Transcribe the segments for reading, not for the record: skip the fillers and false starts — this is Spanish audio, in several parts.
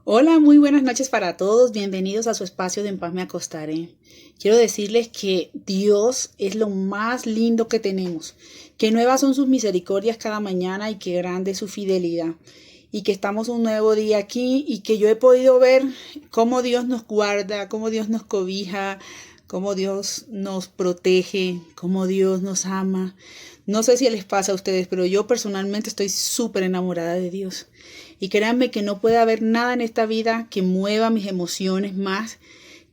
Hola, muy buenas noches para todos. Bienvenidos a su espacio de En Paz Me Acostaré. Quiero decirles que Dios es lo más lindo que tenemos, que nuevas son sus misericordias cada mañana y que grande es su fidelidad. Y que estamos un nuevo día aquí y que yo he podido ver cómo Dios nos guarda, cómo Dios nos cobija, cómo Dios nos protege, cómo Dios nos ama. No sé si les pasa a ustedes, pero yo personalmente estoy súper enamorada de Dios. Y créanme que no puede haber nada en esta vida que mueva mis emociones más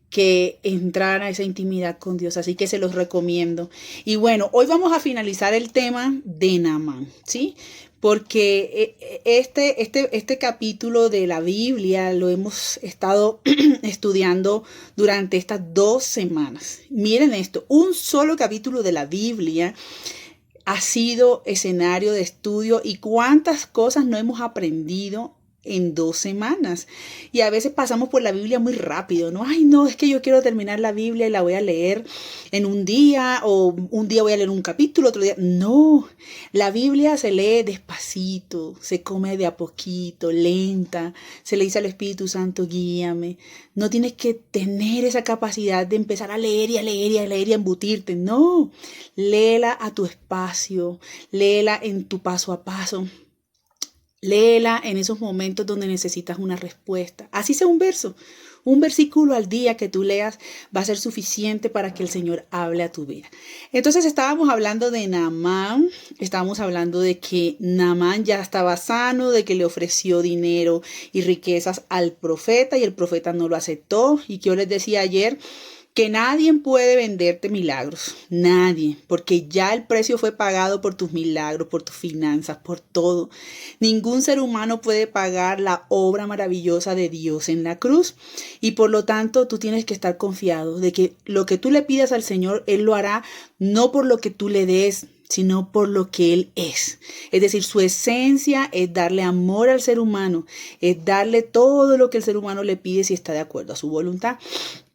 que entrar a esa intimidad con Dios. Así que se los recomiendo. Y bueno, hoy vamos a finalizar el tema de Naamán, ¿sí? Porque este capítulo de la Biblia lo hemos estado estudiando durante estas 2 semanas. Miren esto, un solo capítulo de la Biblia ha sido escenario de estudio y cuántas cosas no hemos aprendido en 2 semanas. Y a veces pasamos por la Biblia muy rápido, ¿no? Ay, no, es que yo quiero terminar la Biblia y la voy a leer en un día, o un día voy a leer un capítulo, otro día. No, la Biblia se lee despacito, se come de a poquito, lenta, se le dice al Espíritu Santo, guíame. No tienes que tener esa capacidad de empezar a leer y a leer y a leer y a embutirte. No, léela a tu espacio, léela en tu paso a paso. Léela en esos momentos donde necesitas una respuesta. Así sea un versículo al día que tú leas va a ser suficiente para que el Señor hable a tu vida. Entonces estábamos hablando de Naamán, estábamos hablando de que Naamán ya estaba sano, de que le ofreció dinero y riquezas al profeta y el profeta no lo aceptó. Y que yo les decía ayer que nadie puede venderte milagros, nadie, porque ya el precio fue pagado por tus milagros, por tus finanzas, por todo. Ningún ser humano puede pagar la obra maravillosa de Dios en la cruz y por lo tanto tú tienes que estar confiado de que lo que tú le pidas al Señor, Él lo hará no por lo que tú le des, sino por lo que Él es. Es decir, su esencia es darle amor al ser humano, es darle todo lo que el ser humano le pide si está de acuerdo a su voluntad.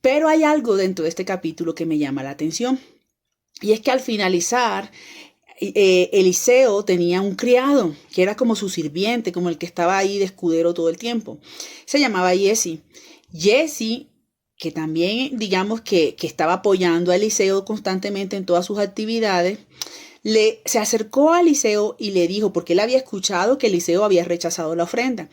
Pero hay algo dentro de este capítulo que me llama la atención. Y es que al finalizar, Eliseo tenía un criado que era como su sirviente, como el que estaba ahí de escudero todo el tiempo. Se llamaba Jesse. Jesse, que también digamos que estaba apoyando a Eliseo constantemente en todas sus actividades, se acercó a Eliseo y le dijo, porque él había escuchado que Eliseo había rechazado la ofrenda.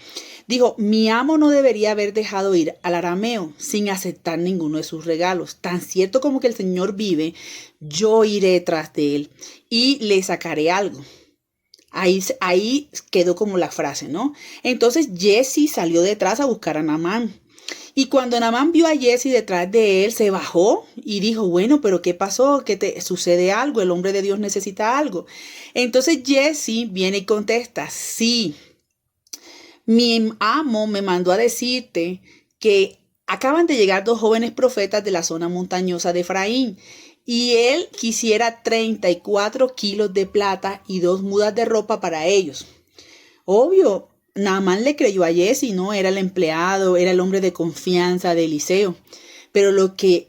Dijo, mi amo no debería haber dejado ir al arameo sin aceptar ninguno de sus regalos. Tan cierto como que el Señor vive, yo iré tras de él y le sacaré algo. Ahí quedó como la frase, ¿no? Entonces Jesse salió detrás a buscar a Naamán. Y cuando Naamán vio a Jesse detrás de él, se bajó y dijo, bueno, pero ¿qué pasó? ¿Qué te sucede algo? El hombre de Dios necesita algo. Entonces Jesse viene y contesta, sí, mi amo me mandó a decirte que acaban de llegar 2 jóvenes profetas de la zona montañosa de Efraín y él quisiera 34 kilos de plata y 2 mudas de ropa para ellos. Obvio, Naamán le creyó a Jesse, ¿no? Era el empleado, era el hombre de confianza de Eliseo. Pero lo que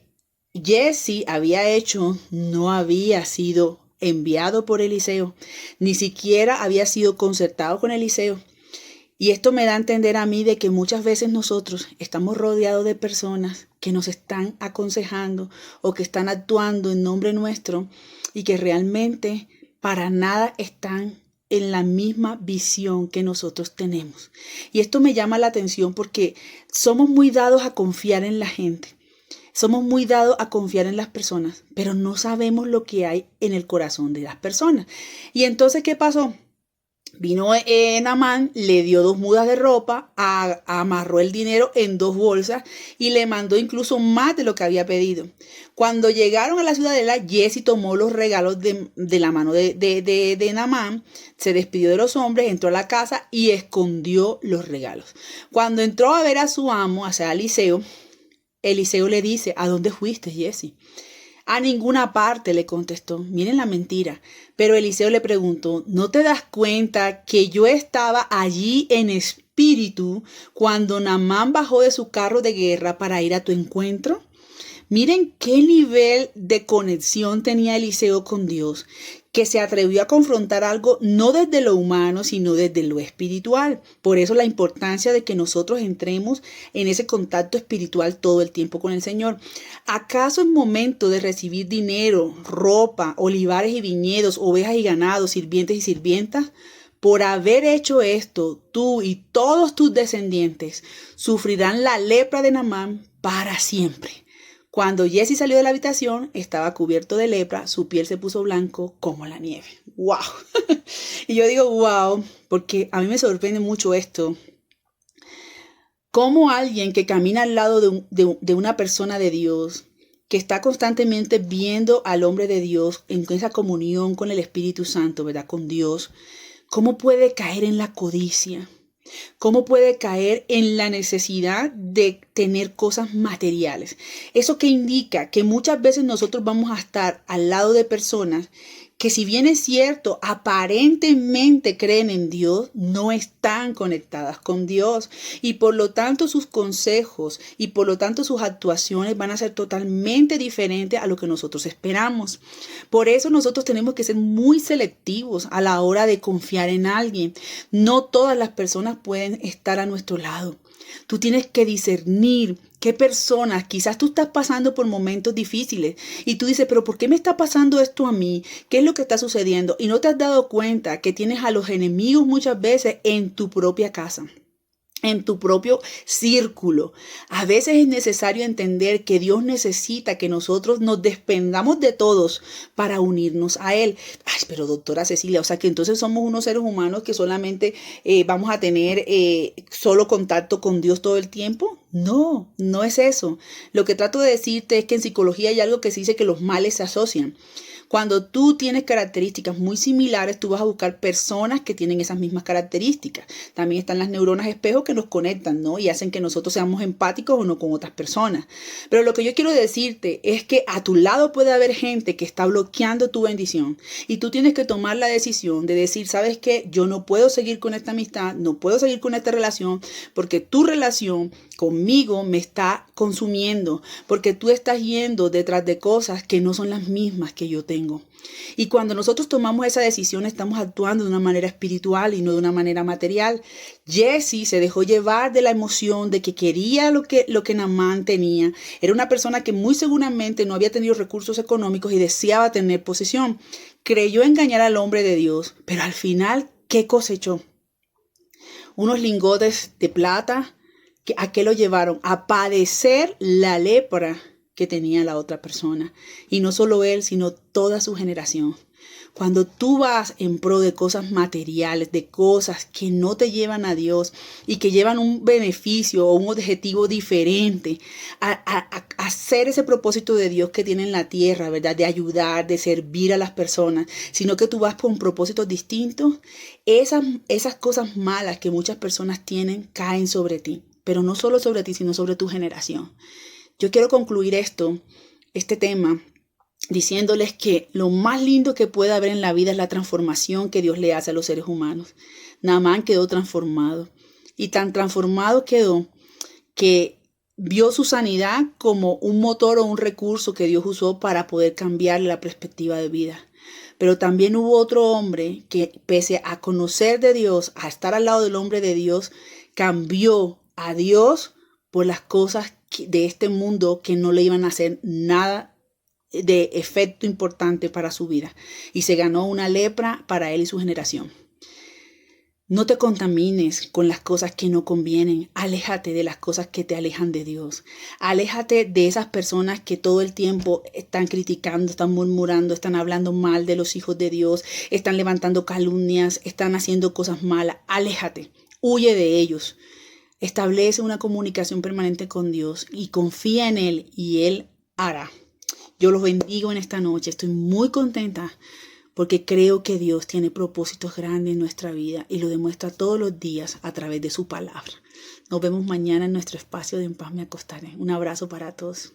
Jesse había hecho no había sido enviado por Eliseo, ni siquiera había sido concertado con Eliseo. Y esto me da a entender a mí de que muchas veces nosotros estamos rodeados de personas que nos están aconsejando o que están actuando en nombre nuestro y que realmente para nada están en la misma visión que nosotros tenemos. Y esto me llama la atención porque somos muy dados a confiar en la gente. Somos muy dados a confiar en las personas, pero no sabemos lo que hay en el corazón de las personas. Y entonces, ¿qué pasó? Vino Naamán, le dio 2 mudas de ropa, amarró el dinero en 2 bolsas y le mandó incluso más de lo que había pedido. Cuando llegaron a la ciudadela, Jesse tomó los regalos de la mano de Naamán, se despidió de los hombres, entró a la casa y escondió los regalos. Cuando entró a ver a su amo, o sea, a Eliseo, Eliseo le dice, ¿a dónde fuiste, Jesse? A ninguna parte, le contestó. Miren la mentira. Pero Eliseo le preguntó, ¿no te das cuenta que yo estaba allí en espíritu cuando Naamán bajó de su carro de guerra para ir a tu encuentro? Miren qué nivel de conexión tenía Eliseo con Dios, que se atrevió a confrontar algo no desde lo humano, sino desde lo espiritual. Por eso la importancia de que nosotros entremos en ese contacto espiritual todo el tiempo con el Señor. ¿Acaso es momento de recibir dinero, ropa, olivares y viñedos, ovejas y ganados, sirvientes y sirvientas? Por haber hecho esto, tú y todos tus descendientes sufrirán la lepra de Naamán para siempre. Cuando Jesse salió de la habitación, estaba cubierto de lepra, su piel se puso blanco como la nieve. ¡Wow! Y yo digo wow, porque a mí me sorprende mucho esto. Cómo alguien que camina al lado de una persona de Dios, que está constantemente viendo al hombre de Dios en esa comunión con el Espíritu Santo, ¿verdad? Con Dios, ¿cómo puede caer en la codicia? ¿Cómo puede caer en la necesidad de tener cosas materiales? Eso que indica que muchas veces nosotros vamos a estar al lado de personas que, si bien es cierto, aparentemente creen en Dios, no están conectadas con Dios, y por lo tanto sus consejos y por lo tanto sus actuaciones van a ser totalmente diferentes a lo que nosotros esperamos. Por eso nosotros tenemos que ser muy selectivos a la hora de confiar en alguien. No todas las personas pueden estar a nuestro lado. Tú tienes que discernir qué personas, quizás tú estás pasando por momentos difíciles y tú dices, pero ¿por qué me está pasando esto a mí? ¿Qué es lo que está sucediendo? Y no te has dado cuenta que tienes a los enemigos muchas veces en tu propia casa, en tu propio círculo. A veces es necesario entender que Dios necesita que nosotros nos desprendamos de todos para unirnos a Él. Ay, pero doctora Cecilia, o sea que entonces somos unos seres humanos que solamente vamos a tener solo contacto con Dios todo el tiempo. No, no es eso. Lo que trato de decirte es que en psicología hay algo que se dice que los males se asocian. Cuando tú tienes características muy similares, tú vas a buscar personas que tienen esas mismas características. También están las neuronas espejo que nos conectan, ¿no? Y hacen que nosotros seamos empáticos o no con otras personas. Pero lo que yo quiero decirte es que a tu lado puede haber gente que está bloqueando tu bendición. Y tú tienes que tomar la decisión de decir, ¿sabes qué? Yo no puedo seguir con esta amistad, no puedo seguir con esta relación, porque tu relación conmigo me está consumiendo, porque tú estás yendo detrás de cosas que no son las mismas que yo tengo. Y cuando nosotros tomamos esa decisión, estamos actuando de una manera espiritual y no de una manera material. Jesse se dejó llevar de la emoción de que quería lo que Naamán tenía. Era una persona que muy seguramente no había tenido recursos económicos y deseaba tener posesión. Creyó engañar al hombre de Dios, pero al final, ¿qué cosechó? Unos lingotes de plata. ¿A qué lo llevaron? A padecer la lepra que tenía la otra persona. Y no solo él, sino toda su generación. Cuando tú vas en pro de cosas materiales, de cosas que no te llevan a Dios y que llevan un beneficio o un objetivo diferente a hacer ese propósito de Dios que tiene en la tierra, ¿verdad? De ayudar, de servir a las personas, sino que tú vas con propósitos distintos, esas cosas malas que muchas personas tienen caen sobre ti. Pero no solo sobre ti, sino sobre tu generación. Yo quiero concluir este tema, diciéndoles que lo más lindo que puede haber en la vida es la transformación que Dios le hace a los seres humanos. Naamán quedó transformado. Y tan transformado quedó que vio su sanidad como un motor o un recurso que Dios usó para poder cambiarle la perspectiva de vida. Pero también hubo otro hombre que, pese a conocer de Dios, a estar al lado del hombre de Dios, cambió a Dios por las cosas de este mundo que no le iban a hacer nada de efecto importante para su vida. Y se ganó una lepra para él y su generación. No te contamines con las cosas que no convienen. Aléjate de las cosas que te alejan de Dios. Aléjate de esas personas que todo el tiempo están criticando, están murmurando, están hablando mal de los hijos de Dios, están levantando calumnias, están haciendo cosas malas. Aléjate, huye de ellos. Establece una comunicación permanente con Dios y confía en Él y Él hará. Yo los bendigo en esta noche. Estoy muy contenta porque creo que Dios tiene propósitos grandes en nuestra vida y lo demuestra todos los días a través de su palabra. Nos vemos mañana en nuestro espacio de En Paz Me Acostaré. Un abrazo para todos.